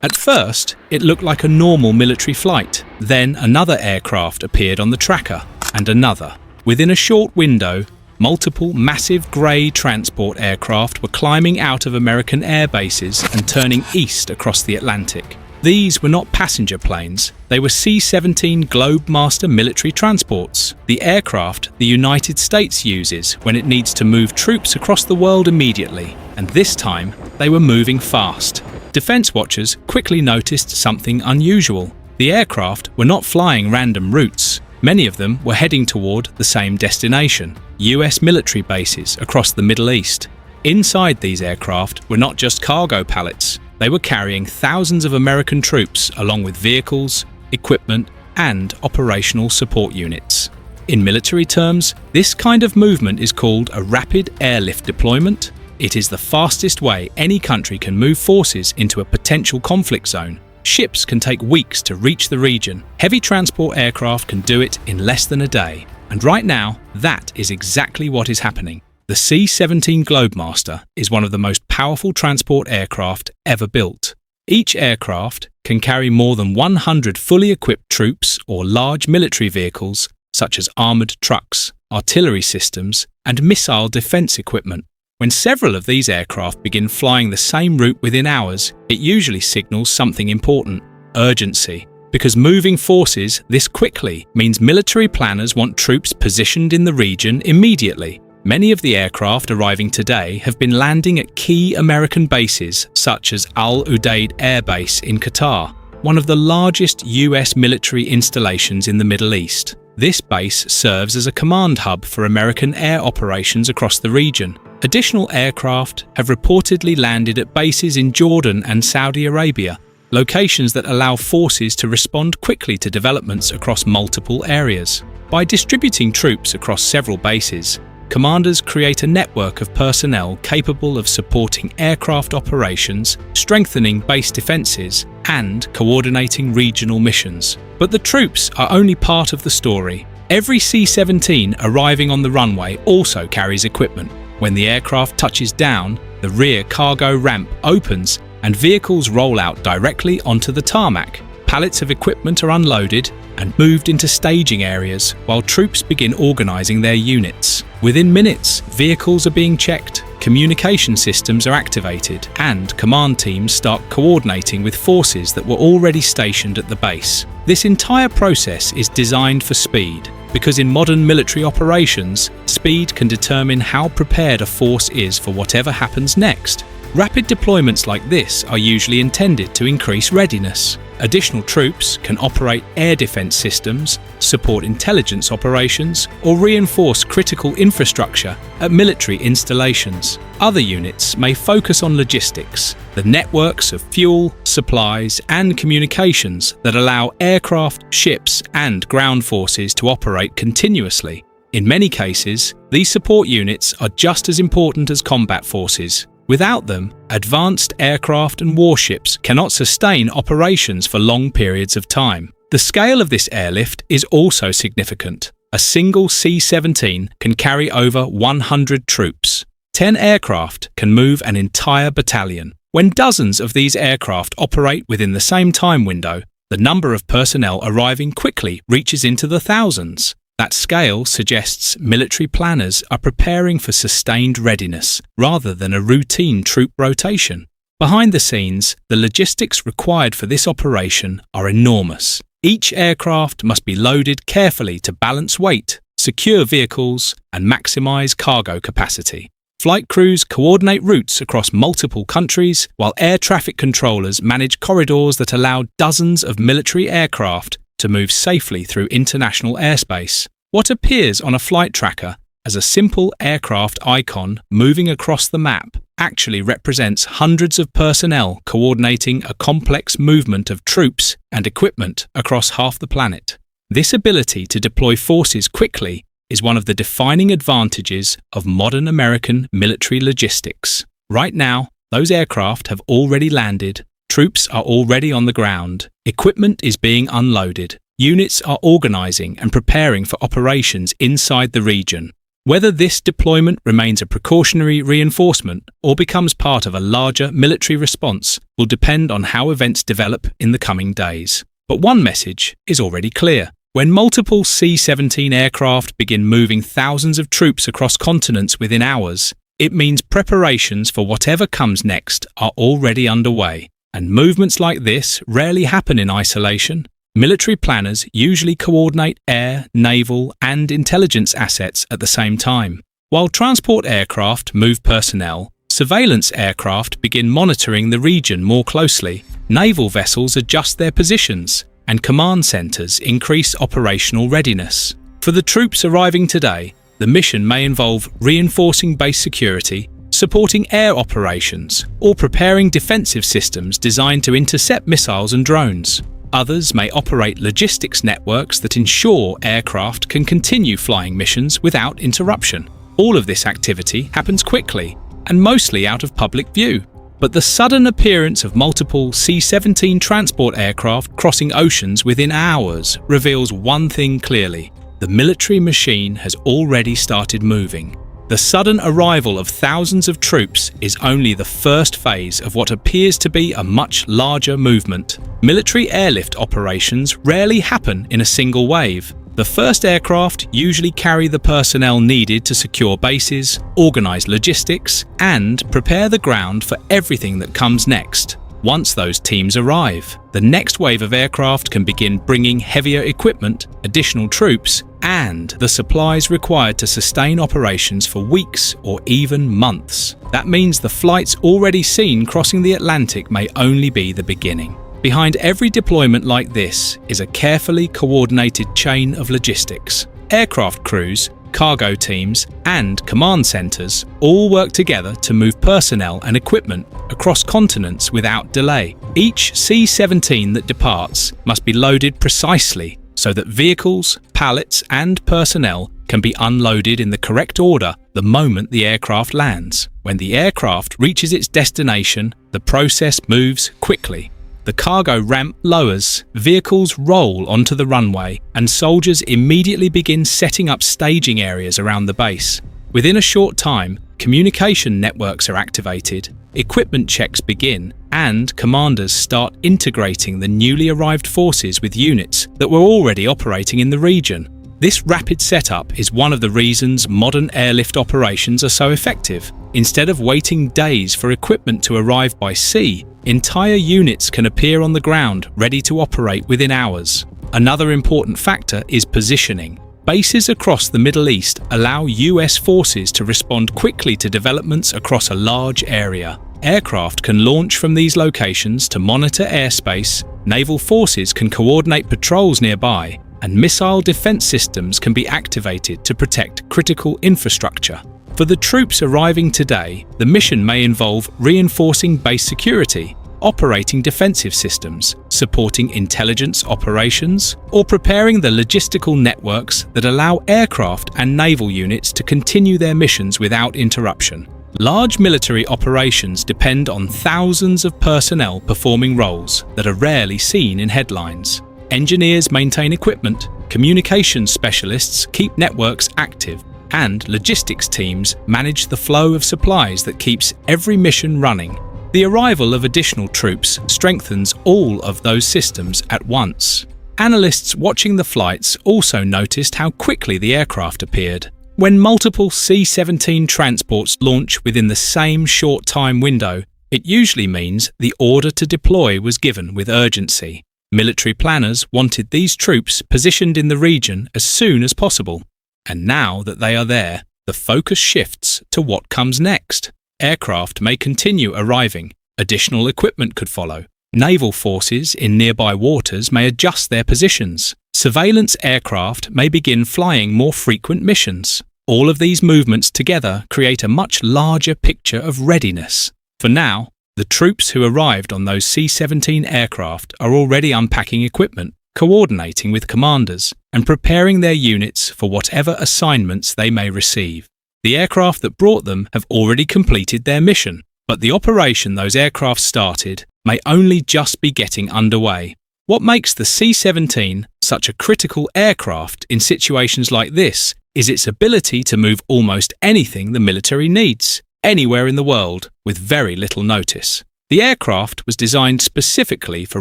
At first, it looked like a normal military flight. Then another aircraft appeared on the tracker, and another. Within a short window, multiple massive grey transport aircraft were climbing out of American air bases and turning east across the Atlantic. These were not passenger planes, they were C-17 Globemaster military transports, the aircraft the United States uses when it needs to move troops across the world immediately, and this time they were moving fast. Defense watchers quickly noticed something unusual. The aircraft were not flying random routes. Many of them were heading toward the same destination, US military bases across the Middle East. Inside these aircraft were not just cargo pallets. They were carrying thousands of American troops along with vehicles, equipment, and operational support units. In military terms, this kind of movement is called a rapid airlift deployment. It is the fastest way any country can move forces into a potential conflict zone. Ships can take weeks to reach the region. Heavy transport aircraft can do it in less than a day. And right now, that is exactly what is happening. The C-17 Globemaster is one of the most powerful transport aircraft ever built. Each aircraft can carry more than 100 fully equipped troops or large military vehicles such as armoured trucks, artillery systems, and missile defence equipment. When several of these aircraft begin flying the same route within hours, it usually signals something important: urgency. Because moving forces this quickly means military planners want troops positioned in the region immediately. Many of the aircraft arriving today have been landing at key American bases such as Al Udeid Air Base in Qatar, one of the largest US military installations in the Middle East. This base serves as a command hub for American air operations across the region. Additional aircraft have reportedly landed at bases in Jordan and Saudi Arabia, locations that allow forces to respond quickly to developments across multiple areas. By distributing troops across several bases, commanders create a network of personnel capable of supporting aircraft operations, strengthening base defences, and coordinating regional missions. But the troops are only part of the story. Every C-17 arriving on the runway also carries equipment. When the aircraft touches down, the rear cargo ramp opens and vehicles roll out directly onto the tarmac. Pallets of equipment are unloaded and moved into staging areas while troops begin organising their units. Within minutes, vehicles are being checked, communication systems are activated, and command teams start coordinating with forces that were already stationed at the base. This entire process is designed for speed, because in modern military operations, speed can determine how prepared a force is for whatever happens next. Rapid deployments like this are usually intended to increase readiness. Additional troops can operate air defense systems, support intelligence operations, or reinforce critical infrastructure at military installations. Other units may focus on logistics, the networks of fuel, supplies, and communications that allow aircraft, ships, and ground forces to operate continuously. In many cases, these support units are just as important as combat forces. Without them, advanced aircraft and warships cannot sustain operations for long periods of time. The scale of this airlift is also significant. A single C-17 can carry over 100 troops. 10 aircraft can move an entire battalion. When dozens of these aircraft operate within the same time window, the number of personnel arriving quickly reaches into the thousands. That scale suggests military planners are preparing for sustained readiness rather than a routine troop rotation. Behind the scenes, the logistics required for this operation are enormous. Each aircraft must be loaded carefully to balance weight, secure vehicles, and maximize cargo capacity. Flight crews coordinate routes across multiple countries, while air traffic controllers manage corridors that allow dozens of military aircraft to move safely through international airspace. What appears on a flight tracker as a simple aircraft icon moving across the map actually represents hundreds of personnel coordinating a complex movement of troops and equipment across half the planet. This ability to deploy forces quickly is one of the defining advantages of modern American military logistics. Right now, those aircraft have already landed. Troops are already on the ground. Equipment is being unloaded. Units are organising and preparing for operations inside the region. Whether this deployment remains a precautionary reinforcement or becomes part of a larger military response will depend on how events develop in the coming days. But one message is already clear. When multiple C-17 aircraft begin moving thousands of troops across continents within hours, it means preparations for whatever comes next are already underway. And movements like this rarely happen in isolation. Military planners usually coordinate air, naval, and intelligence assets at the same time. While transport aircraft move personnel, surveillance aircraft begin monitoring the region more closely, naval vessels adjust their positions, and command centres increase operational readiness. For the troops arriving today, the mission may involve reinforcing base security, supporting air operations, or preparing defensive systems designed to intercept missiles and drones. Others may operate logistics networks that ensure aircraft can continue flying missions without interruption. All of this activity happens quickly and mostly out of public view. But the sudden appearance of multiple C-17 transport aircraft crossing oceans within hours reveals one thing clearly: the military machine has already started moving. The sudden arrival of thousands of troops is only the first phase of what appears to be a much larger movement. Military airlift operations rarely happen in a single wave. The first aircraft usually carry the personnel needed to secure bases, organize logistics, and prepare the ground for everything that comes next. Once those teams arrive, the next wave of aircraft can begin bringing heavier equipment, additional troops, and the supplies required to sustain operations for weeks or even months. That means the flights already seen crossing the Atlantic may only be the beginning. Behind every deployment like this is a carefully coordinated chain of logistics. Aircraft crews, cargo teams, and command centres all work together to move personnel and equipment across continents without delay. Each C-17 that departs must be loaded precisely so that vehicles, pallets, and personnel can be unloaded in the correct order the moment the aircraft lands. When the aircraft reaches its destination, the process moves quickly. The cargo ramp lowers, vehicles roll onto the runway, and soldiers immediately begin setting up staging areas around the base. Within a short time, communication networks are activated, equipment checks begin, and commanders start integrating the newly arrived forces with units that were already operating in the region. This rapid setup is one of the reasons modern airlift operations are so effective. Instead of waiting days for equipment to arrive by sea, entire units can appear on the ground, ready to operate within hours. Another important factor is positioning. Bases across the Middle East allow US forces to respond quickly to developments across a large area. Aircraft can launch from these locations to monitor airspace, naval forces can coordinate patrols nearby, and missile defense systems can be activated to protect critical infrastructure. For the troops arriving today, the mission may involve reinforcing base security, operating defensive systems, supporting intelligence operations, or preparing the logistical networks that allow aircraft and naval units to continue their missions without interruption. Large military operations depend on thousands of personnel performing roles that are rarely seen in headlines. Engineers maintain equipment, communications specialists keep networks active, and logistics teams manage the flow of supplies that keeps every mission running. The arrival of additional troops strengthens all of those systems at once. Analysts watching the flights also noticed how quickly the aircraft appeared. When multiple C-17 transports launch within the same short time window, it usually means the order to deploy was given with urgency. Military planners wanted these troops positioned in the region as soon as possible. And now that they are there, the focus shifts to what comes next. Aircraft may continue arriving, additional equipment could follow. Naval forces in nearby waters may adjust their positions. Surveillance aircraft may begin flying more frequent missions. All of these movements together create a much larger picture of readiness. For now, the troops who arrived on those C-17 aircraft are already unpacking equipment, coordinating with commanders, and preparing their units for whatever assignments they may receive. The aircraft that brought them have already completed their mission, but the operation those aircraft started may only just be getting underway. What makes the C-17 such a critical aircraft in situations like this is its ability to move almost anything the military needs, anywhere in the world, with very little notice. The aircraft was designed specifically for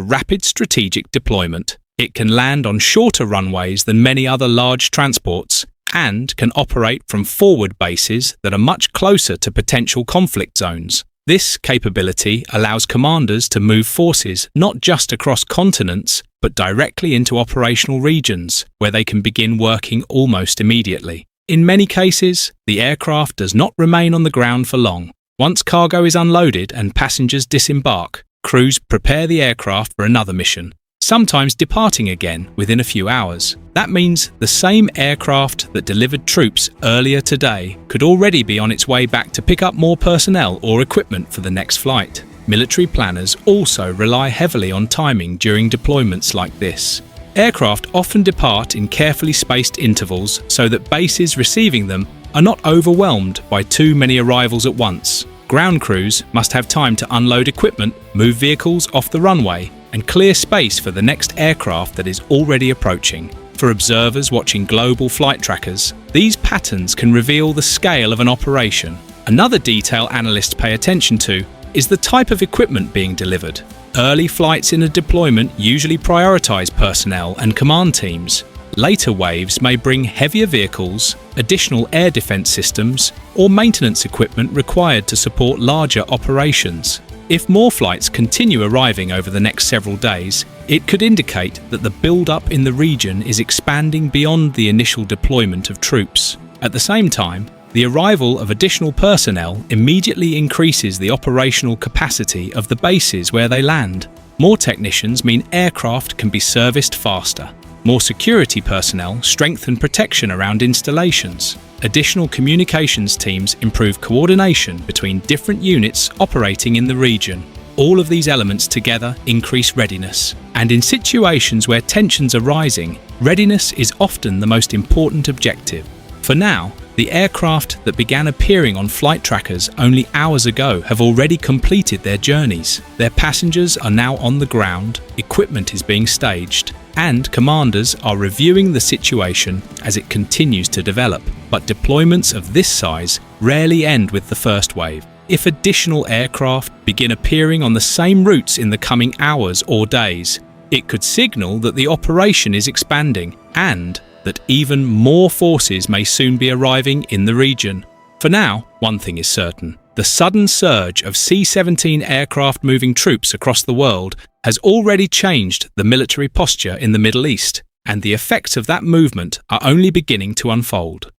rapid strategic deployment. It can land on shorter runways than many other large transports and can operate from forward bases that are much closer to potential conflict zones. This capability allows commanders to move forces not just across continents, but directly into operational regions, where they can begin working almost immediately. In many cases, the aircraft does not remain on the ground for long. Once cargo is unloaded and passengers disembark, crews prepare the aircraft for another mission, sometimes departing again within a few hours. That means the same aircraft that delivered troops earlier today could already be on its way back to pick up more personnel or equipment for the next flight. Military planners also rely heavily on timing during deployments like this. Aircraft often depart in carefully spaced intervals so that bases receiving them are not overwhelmed by too many arrivals at once. Ground crews must have time to unload equipment, move vehicles off the runway, and clear space for the next aircraft that is already approaching. For observers watching global flight trackers, these patterns can reveal the scale of an operation. Another detail analysts pay attention to is the type of equipment being delivered. Early flights in a deployment usually prioritize personnel and command teams. Later waves may bring heavier vehicles, additional air defense systems, or maintenance equipment required to support larger operations. If more flights continue arriving over the next several days, it could indicate that the build-up in the region is expanding beyond the initial deployment of troops. At the same time, the arrival of additional personnel immediately increases the operational capacity of the bases where they land. More technicians mean aircraft can be serviced faster. More security personnel strengthen protection around installations. Additional communications teams improve coordination between different units operating in the region. All of these elements together increase readiness. And in situations where tensions are rising, readiness is often the most important objective. For now, the aircraft that began appearing on flight trackers only hours ago have already completed their journeys. Their passengers are now on the ground, equipment is being staged, and commanders are reviewing the situation as it continues to develop. But deployments of this size rarely end with the first wave. If additional aircraft begin appearing on the same routes in the coming hours or days, it could signal that the operation is expanding and that even more forces may soon be arriving in the region. For now, one thing is certain. The sudden surge of C-17 aircraft moving troops across the world has already changed the military posture in the Middle East, and the effects of that movement are only beginning to unfold.